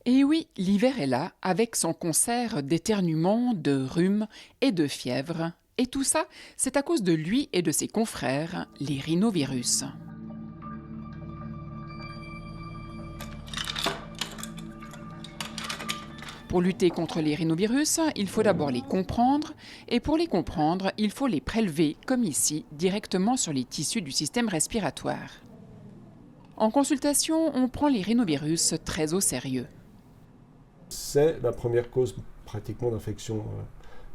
Et oui, l'hiver est là, avec son concert d'éternuements, de rhumes et de fièvre. Et tout ça, c'est à cause de lui et de ses confrères, les rhinovirus. Pour lutter contre les rhinovirus, il faut d'abord les comprendre, et pour les comprendre, il faut les prélever, comme ici, directement sur les tissus du système respiratoire. En consultation, on prend les rhinovirus très au sérieux. C'est la première cause pratiquement d'infection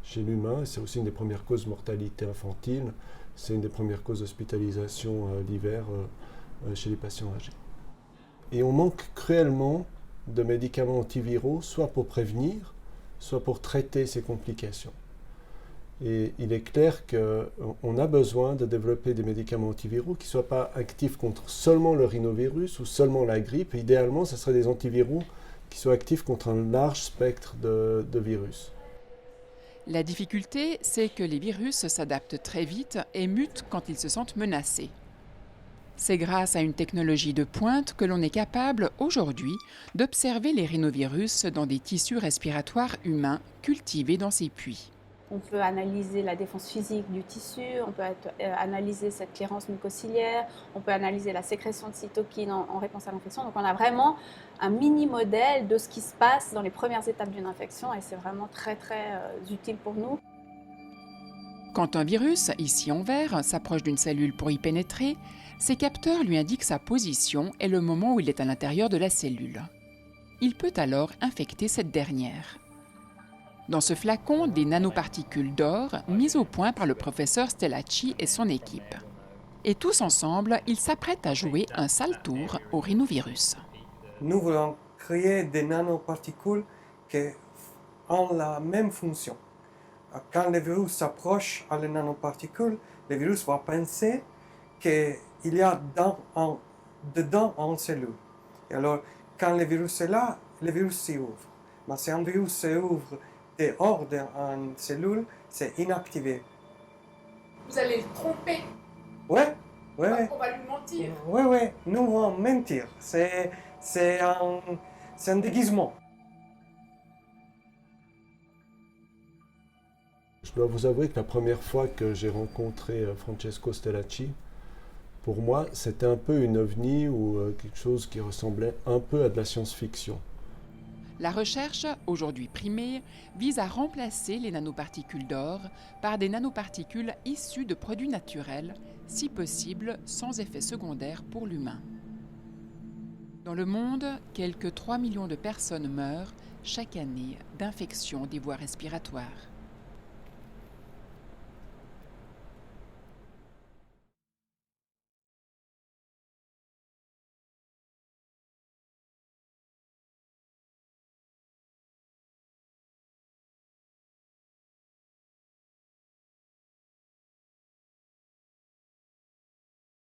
chez l'humain, et c'est aussi une des premières causes de mortalité infantile, c'est une des premières causes d'hospitalisation l'hiver chez les patients âgés. Et on manque cruellement de médicaments antiviraux, soit pour prévenir, soit pour traiter ces complications. Et il est clair qu'on a besoin de développer des médicaments antiviraux qui ne soient pas actifs contre seulement le rhinovirus ou seulement la grippe. Idéalement, ce seraient des antiviraux qui soient actifs contre un large spectre de virus. La difficulté, c'est que les virus s'adaptent très vite et mutent quand ils se sentent menacés. C'est grâce à une technologie de pointe que l'on est capable, aujourd'hui, d'observer les rhinovirus dans des tissus respiratoires humains cultivés dans ces puits. On peut analyser la défense physique du tissu, on peut analyser cette clairance mucociliaire, on peut analyser la sécrétion de cytokines en réponse à l'infection. Donc on a vraiment un mini-modèle de ce qui se passe dans les premières étapes d'une infection et c'est vraiment très utile pour nous. Quand un virus, ici en vert, s'approche d'une cellule pour y pénétrer, ses capteurs lui indiquent sa position et le moment où il est à l'intérieur de la cellule. Il peut alors infecter cette dernière. Dans ce flacon, des nanoparticules d'or mises au point par le professeur Stellacci et son équipe. Et tous ensemble, ils s'apprêtent à jouer un sale tour au rhinovirus. Nous voulons créer des nanoparticules qui ont la même fonction. Quand le virus s'approche à les nanoparticules, le virus va penser qu'il y a dedans une cellule. Et alors, quand le virus est là, le virus s'ouvre. Mais si un virus s'ouvre dehors d'une cellule, c'est inactivé. Vous allez le tromper. Ouais. On va lui mentir. Oui, nous allons mentir. C'est un déguisement. Je dois vous avouer que la première fois que j'ai rencontré Francesco Stellacci, pour moi, c'était un peu une ovni ou quelque chose qui ressemblait un peu à de la science-fiction. La recherche, aujourd'hui primée, vise à remplacer les nanoparticules d'or par des nanoparticules issues de produits naturels, si possible sans effet secondaire pour l'humain. Dans le monde, quelques 3 millions de personnes meurent chaque année d'infections des voies respiratoires.